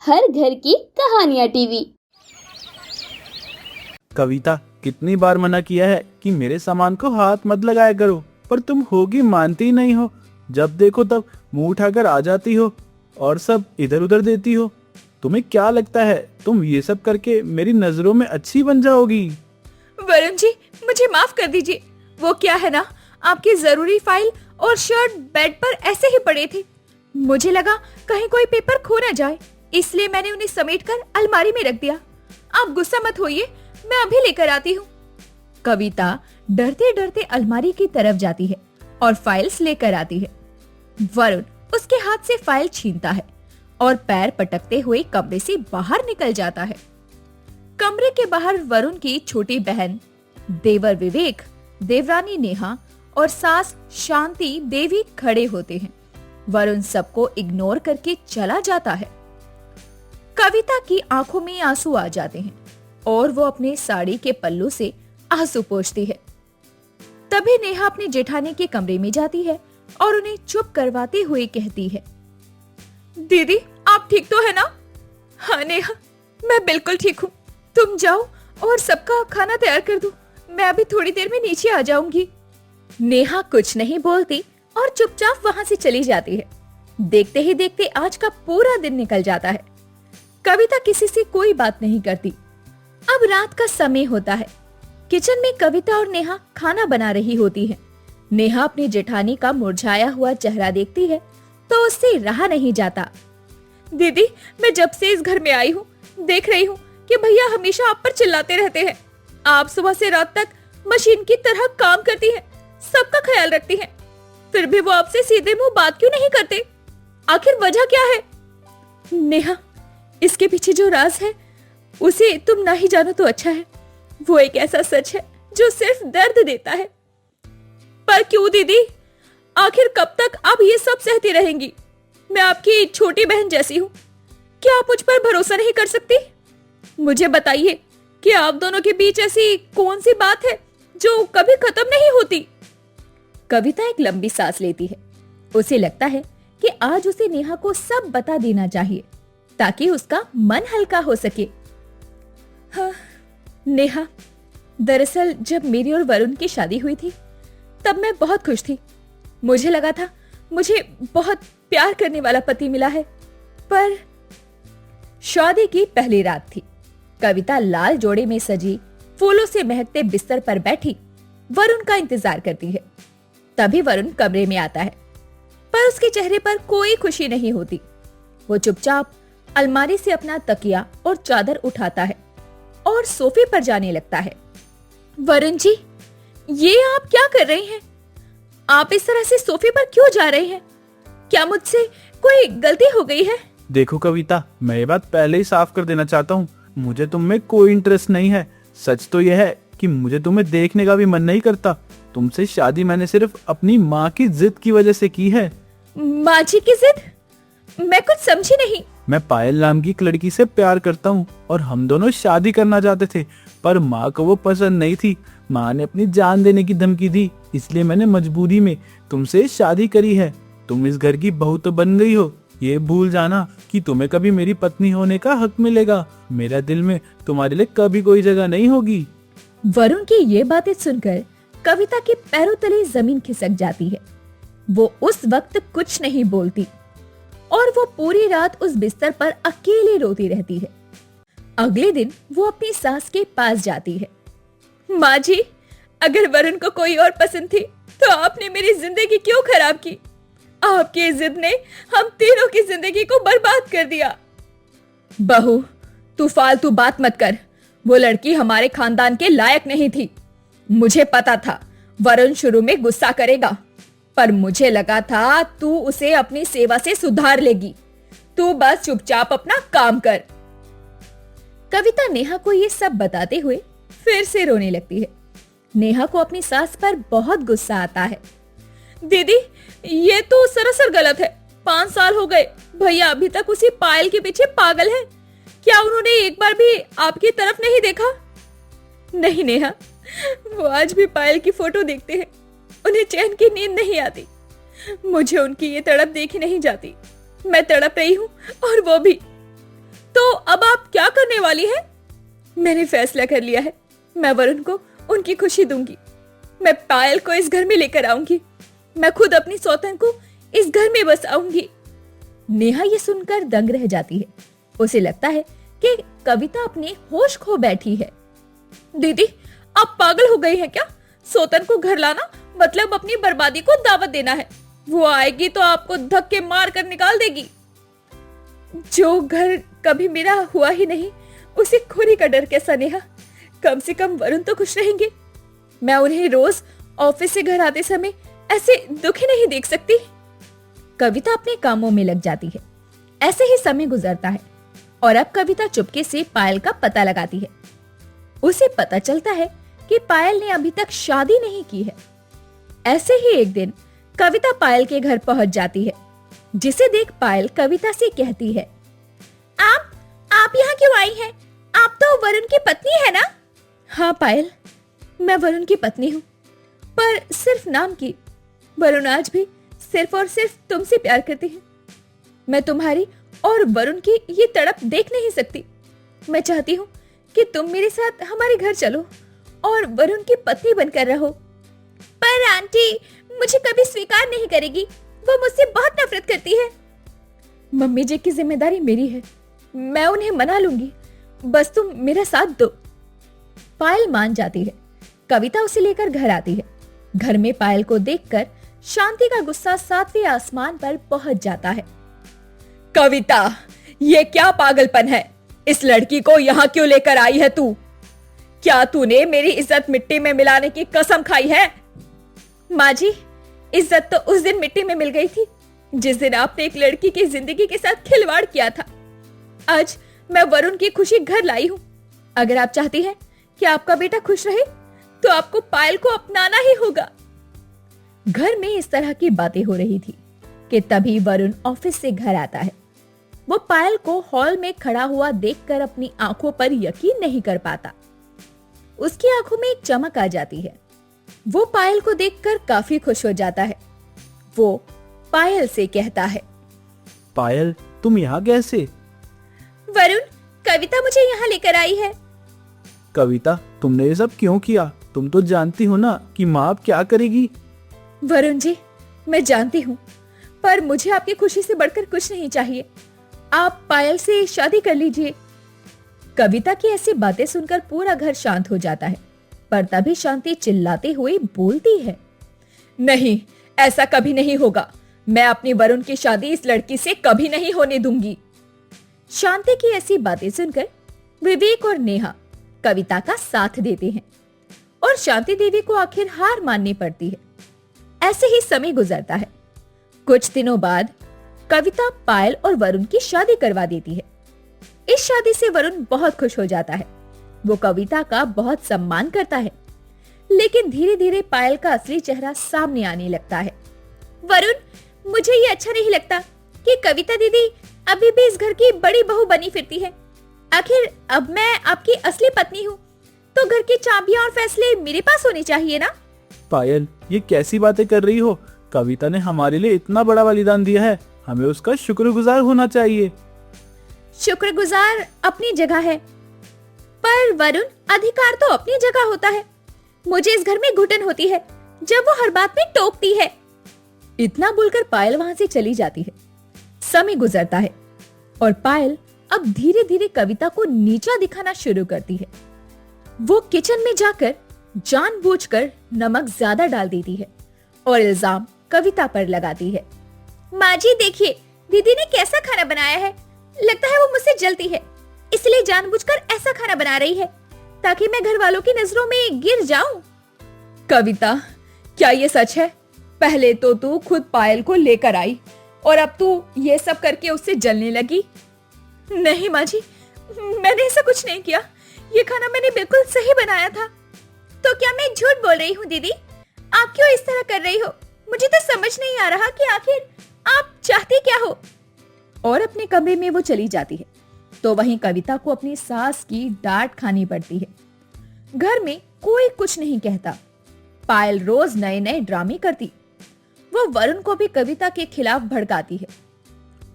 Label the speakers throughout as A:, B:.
A: हर घर की कहानियाँ टीवी।
B: कविता, कितनी बार मना किया है कि मेरे सामान को हाथ मत लगाया करो, पर तुम होगी मानती ही नहीं हो। जब देखो तब मुंह उठाकर आ जाती हो और सब इधर उधर देती हो। तुम्हें क्या लगता है तुम ये सब करके मेरी नजरों में अच्छी बन जाओगी?
C: वरुण जी, मुझे माफ कर दीजिए। वो क्या है ना, आपकी जरूरी फाइल और शर्ट बेड पर ऐसे ही पड़े थे। मुझे लगा कहीं कोई पेपर खो न जाए, इसलिए मैंने उन्हें समेटकर अलमारी में रख दिया। आप गुस्सा मत होइए, मैं अभी लेकर आती हूँ। कविता डरते डरते अलमारी की तरफ जाती है और फाइल्स लेकर आती है। वरुण उसके हाथ से फाइल छीनता है और पैर पटकते हुए कमरे से बाहर निकल जाता है। कमरे के बाहर वरुण की छोटी बहन, देवर विवेक, देवरानी नेहा और सास शांति देवी खड़े होते हैं। वरुण सबको इग्नोर करके चला जाता है। कविता की आंखों में आंसू आ जाते हैं और वो अपने साड़ी के पल्लू से आंसू पोंछती है। तभी नेहा अपने जेठानी के कमरे में जाती है और उन्हें चुप करवाते हुए कहती है, दीदी आप ठीक तो है ना? हाँ नेहा, मैं बिल्कुल ठीक हूँ। तुम जाओ और सबका खाना तैयार कर दो, मैं अभी थोड़ी देर में नीचे आ जाऊंगी। नेहा कुछ नहीं बोलती और चुपचाप वहां से चली जाती है। देखते ही देखते आज का पूरा दिन निकल जाता है। कविता किसी से कोई बात नहीं करती। अब रात का समय होता है। किचन में कविता और नेहा खाना बना रही होती है। नेहा अपनी जेठानी का मुरझाया हुआ चेहरा देखती है तो उससे रहा नहीं जाता। दीदी, मैं जब से इस घर में आई हूँ देख रही हूँ कि भैया हमेशा आप पर चिल्लाते रहते हैं। आप सुबह से रात तक मशीन की तरह काम करती हैं, सबका ख्याल रखती हैं, फिर भी वो आपसे सीधे मुंह बात क्यों नहीं करते? आखिर वजह क्या है? नेहा, इसके पीछे जो राज है उसे तुम ना ही जानो तो अच्छा है। वो एक ऐसा सच है जो सिर्फ दर्द देता है। पर क्यों दीदी? आखिर कब तक आप ये सब सहती रहेंगी? मैं आपकी छोटी बहन जैसी हूँ, क्या आप मुझ पर भरोसा नहीं कर सकती? मुझे बताइए कि आप दोनों के बीच ऐसी कौन सी बात है जो कभी खत्म नहीं होती? कविता एक लंबी सांस लेती है। उसे लगता है कि आज उसे नेहा को सब बता देना चाहिए ताकि उसका मन हल्का हो सके। हाँ, नेहा, दरअसल जब मेरी और वरुण की शादी हुई थी तब मैं बहुत खुश थी। मुझे लगा था मुझे बहुत प्यार करने वाला पति मिला है। पर शादी की पहली रात थी। कविता लाल जोड़े में सजी फूलों से महकते बिस्तर पर बैठी वरुण का इंतजार करती है। तभी वरुण कमरे में आता है, पर उसके चेहरे पर कोई खुशी नहीं होती। वो चुपचाप अलमारी से अपना तकिया और चादर उठाता है और सोफे पर जाने लगता है। वरुण जी, ये आप क्या कर रहे हैं? आप इस तरह से सोफे पर क्यों जा रहे हैं? क्या मुझसे कोई गलती हो गई है?
B: देखो कविता, मैं ये बात पहले ही साफ कर देना चाहता हूँ, मुझे तुम में कोई इंटरेस्ट नहीं है। सच तो यह है कि मुझे तुम्हें देखने का भी मन नहीं करता। तुमसे शादी मैंने सिर्फ अपनी माँ की जिद की वजह से की है।
C: माँ जी की जिद? मैं कुछ समझी नहीं।
B: मैं पायल नाम की एक लड़की से प्यार करता हूँ और हम दोनों शादी करना चाहते थे, पर माँ को वो पसंद नहीं थी। माँ ने अपनी जान देने की धमकी दी, इसलिए मैंने मजबूरी में तुमसे शादी करी है। तुम इस घर की बहू तो बन गई हो, ये भूल जाना कि तुम्हें कभी मेरी पत्नी होने का हक मिलेगा। मेरा दिल में तुम्हारे लिए कभी कोई जगह नहीं होगी।
C: वरुण की ये बातें सुनकर कविता के पैरों तले जमीन खिसक जाती है। वो उस वक्त कुछ नहीं बोलती और वो पूरी रात उस बिस्तर पर अकेले रोती रहती है। अगले दिन वो अपनी सास के पास जाती है। माँ जी, अगर वरुण को कोई और पसंद थी तो आपने मेरी जिंदगी क्यों खराब की? आपकी जिद ने हम तीनों की जिंदगी को बर्बाद कर दिया। बहू, तू फालतू बात मत कर। वो लड़की हमारे खानदान के लायक नहीं थी। मुझे पता था वरुण शुरू में गुस्सा करेगा, पर मुझे लगा था तू उसे अपनी सेवा से सुधार लेगी। तू बस चुपचाप अपना काम कर। कविता नेहा को ये सब बताते हुए फिर से रोने लगती है। नेहा को अपनी सास पर बहुत गुस्सा आता है। दीदी, ये तो सरासर गलत है। 5 साल हो गए, भैया अभी तक उसी पायल के पीछे पागल है। क्या उन्होंने एक बार भी आपकी तरफ नहीं देखा? नहीं नेहा, वो आज भी पायल की फोटो देखते हैं, उन्हें चैन की नींद नहीं आती। मुझे उनकी ये तड़प देखी नहीं जाती। मैं तड़प रही हूँ और वो भी। तो अब आप क्या करने वाली हैं? मैंने फैसला कर लिया है, मैं वरुण को उनकी खुशी दूंगी। मैं पायल को इस घर में लेकर आऊंगी। मैं खुद अपनी सौतन को इस घर में बसाऊंगी। नेहा ये सुनकर दंग रह जाती है। उसे लगता है कि कविता अपने होश खो बैठी है। दीदी, आप पागल हो गई हैं क्या? सौतन को घर लाना मतलब अपनी बर्बादी को दावत देना है। वो आएगी तो आपको धक्के मार कर निकाल देगी। जो घर कभी मेरा हुआ ही नहीं, उसे खोने का डर कैसा नेहा? कम से कम वरुण तो खुश रहेंगे। मैं उन्हें रोज ऑफिस से घर आते समय ऐसे दुखी नहीं देख सकती। कविता अपने कामों में लग जाती है। ऐसे ही समय गुजरता है और अब कविता चुपके से पायल का पता लगाती है। उसे पता चलता है कि पायल ने अभी तक शादी नहीं की है। ऐसे ही एक दिन कविता पायल के घर पहुंच जाती है, जिसे देख पायल कविता से कहती है, आप यहाँ क्यों आई हैं? आप तो वरुण की पत्नी है ना? हाँ पायल, मैं वरुण की पत्नी हूँ, पर सिर्फ नाम की। वरुण आज भी सिर्फ और सिर्फ तुमसे प्यार करते हैं। मैं तुम्हारी और वरुण की ये तड़प देख नहीं सकती। मैं चाहती हूँ कि तुम मेरे साथ हमारे घर चलो और वरुण की पत्नी बनकर रहो। पर आंटी, मुझे कभी स्वीकार नहीं करेगी। वो मुझसे बहुत नफरत करती है। मम्मी जी की जिम्मेदारी मेरी है, मैं उन्हें मना लूंगी। बस तुम मेरा साथ दो। पायल मान जाती है। कविता उसे लेकर घर आती है। घर में पायल को देखकर शांति का गुस्सा 7वें आसमान पर पहुंच जाता है। कविता, ये क्या पागलपन है? इस लड़की को यहाँ क्यों लेकर आई है तू? क्या तूने मेरी इज्जत मिट्टी में मिलाने की कसम खाई है? माँ जी, इज्जत तो उस दिन मिट्टी में मिल गई थी जिस दिन आपने एक लड़की की जिंदगी के साथ खिलवाड़ किया था। आज मैं वरुण की खुशी घर लाई हूँ। अगर आप चाहती हैं कि आपका बेटा खुश रहे तो आपको पायल को अपनाना ही होगा। घर में इस तरह की बातें हो रही थी कि तभी वरुण ऑफिस से घर आता है। वो पायल को हॉल में खड़ा हुआ देखकर अपनी आंखों पर यकीन नहीं कर पाता। उसकी आंखों में एक चमक आ जाती है। वो पायल को देखकर काफी खुश हो जाता है। वो पायल से कहता है,
B: पायल, तुम यहाँ कैसे?
C: वरुण, कविता मुझे यहाँ लेकर आई है।
B: कविता, तुमने ये सब क्यों किया? तुम तो जानती हो ना कि माँ अब क्या करेगी।
C: वरुण जी, मैं जानती हूँ, पर मुझे आपकी खुशी से बढ़कर कुछ नहीं चाहिए। आप पायल से शादी कर लीजिए। कविता की ऐसी बातें सुनकर पूरा घर शांत हो जाता है, पर तभी शांति चिल्लाते हुए बोलती है, नहीं, ऐसा कभी नहीं होगा। मैं अपनी वरुण की शादी इस लड़की से कभी नहीं होने दूंगी। शांति की ऐसी बातें सुनकर विवेक और नेहा कविता का साथ देते हैं और शांति देवी को आखिर हार माननी पड़ती है। ऐसे ही समय गुजरता है। कुछ दिनों बाद कविता पायल और वरुण की शादी करवा देती है। इस शादी से वरुण बहुत खुश हो जाता है। वो कविता का बहुत सम्मान करता है, लेकिन धीरे धीरे पायल का असली चेहरा सामने आने लगता है। वरुण, मुझे ये अच्छा नहीं लगता कि कविता दीदी अभी भी इस घर की बड़ी बहू बनी फिरती है। आखिर अब मैं आपकी असली पत्नी हूँ, तो घर की चाबियां और फैसले मेरे पास होने चाहिए ना?
B: पायल, ये कैसी बातें कर रही हो? कविता ने हमारे लिए इतना बड़ा बलिदान दिया है, हमें उसका शुक्रगुजार होना चाहिए।
C: शुक्रगुजार अपनी जगह है, पर वरुण, अधिकार तो अपनी जगह होता है। मुझे इस घर में घुटन होती है जब वो हर बात में टोकती है। इतना बोलकर पायल वहां से चली जाती है। समय गुजरता है और पायल अब धीरे धीरे कविता को नीचा दिखाना शुरू करती है। वो किचन में जाकर जानबूझकर नमक ज्यादा डाल देती है और इल्जाम कविता पर लगाती है। माँ जी देखिए, दीदी ने कैसा खाना बनाया है। लगता है वो मुझसे जलती है, इसलिए जानबूझकर ऐसा खाना बना रही है ताकि मैं घर वालों की नजरों में गिर जाऊं। कविता, क्या ये सच है? पहले तो तू खुद पायल को लेकर आई और अब तू ये सब करके उससे जलने लगी। नहीं माँ जी, मैंने ऐसा कुछ नहीं किया। ये खाना मैंने बिल्कुल सही बनाया था। तो क्या मैं झूठ बोल रही हूँ दीदी? आप क्यों इस तरह कर रही हो? मुझे तो समझ नहीं आ रहा कि आखिर आप चाहती क्या हो। और अपने कमरे में वो चली जाती है तो वहीं कविता को अपनी सास की डांट खानी पड़ती है। घर में कोई कुछ नहीं कहता। पायल रोज नए नए ड्रामे करती। वो वरुण को भी कविता के खिलाफ भड़काती है।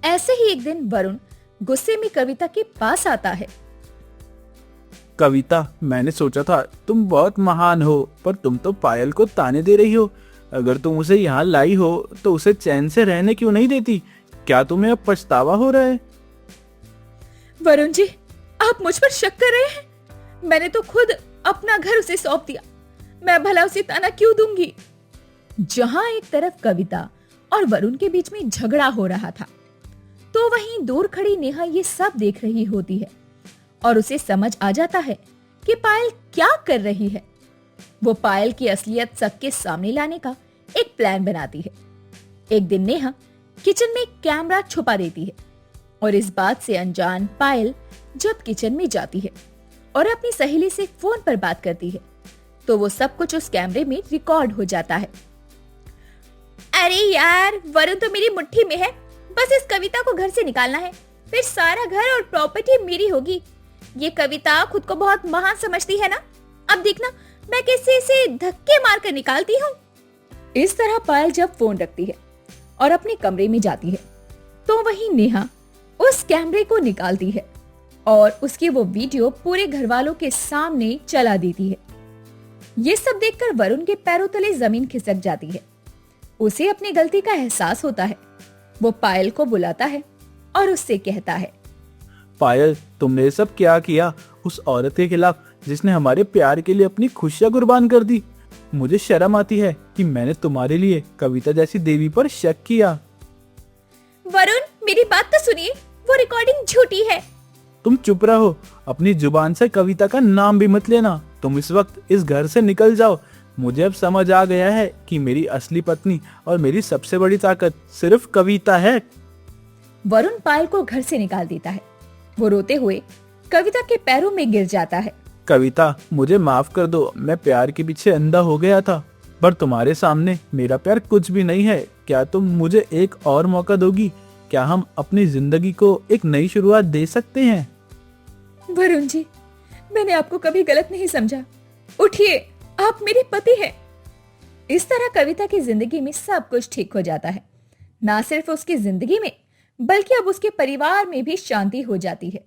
C: ऐसे ही एक दिन वरुण गुस्से में कविता के पास आता है।
B: कविता, मैंने सोचा था तुम बहुत महान हो, पर तुम तो पायल को ताने दे रही हो। अगर तुम उसे यहाँ लाई हो तो उसे चैन से रहने क्यों नहीं देती? क्या तुम्हें अब पछतावा हो रहा है?
C: वरुण जी, आप मुझ पर शक कर रहे हैं? मैंने तो खुद अपना घर उसे सौंप दिया, मैं भला उसे ताना क्यों दूंगी? जहां एक तरफ कविता और वरुण के बीच में झगड़ा हो रहा था, तो वहीं दूर खड़ी नेहा ये सब देख रही होती है और उसे समझ आ जाता है कि पायल क्या कर रही है। वो पायल की असलियत सबके सामने लाने का एक प्लान बनाती है। एक दिन नेहा किचन में कैमरा छुपा देती है और इस बात से अनजान पायल जब किचन में जाती है और अपनी सहेली से फोन पर बात करती है, तो वो सब कुछ उस कैमरे में रिकॉर्ड हो जाता है। अरे यार, वरुण तो मेरी मुट्ठी में है, बस इस कविता को घर से निकालना है, फिर सारा घर और प्रॉपर्टी मेरी होगी। ये कविता खुद को बहुत महान समझती है ना, अब देखना मैं कैसे इसे धक्के मारकर निकालती हूँ। इस तरह पायल जब फोन रखती है और अपने कमरे में जाती है, तो वहीं नेहा उस कैमरे को निकालती है और उसकी वो वीडियो पूरे घर वालों के सामने चला देती है। ये सब देखकर वरुण के पैरों तले जमीन खिसक जाती है। उसे अपनी गलती का एहसास होता है। वो पायल को बुलाता है और उससे कहता है,
B: पायल, तुमने ये सब क्या किया उस औरत के खिलाफ जिसने हमारे प्यार के लिए अपनी खुशियां कुर्बान कर दी? मुझे शर्म आती है कि मैंने तुम्हारे लिए कविता जैसी देवी पर शक किया।
C: वरुण, मेरी बात तो सुनिए, वो रिकॉर्डिंग झूठी है।
B: तुम चुप रहो, अपनी जुबान से कविता का नाम भी मत लेना। तुम इस वक्त इस घर से निकल जाओ। मुझे अब समझ आ गया है कि मेरी असली पत्नी और मेरी सबसे बड़ी ताकत सिर्फ कविता है।
C: वरुण पायल को घर से निकाल देता है। वो रोते हुए कविता के पैरों में गिर जाता है।
B: कविता, मुझे माफ कर दो, मैं प्यार के पीछे अंधा हो गया था, पर तुम्हारे सामने मेरा प्यार कुछ भी नहीं है। क्या तुम मुझे एक और मौका दोगी? क्या हम अपनी जिंदगी को एक नई शुरुआत दे सकते हैं?
C: वरुण जी, मैंने आपको कभी गलत नहीं समझा। उठिए, आप मेरे पति हैं। इस तरह कविता की जिंदगी में सब कुछ ठीक हो जाता है। ना सिर्फ उसकी जिंदगी में, बल्कि अब उसके परिवार में भी शांति हो जाती है।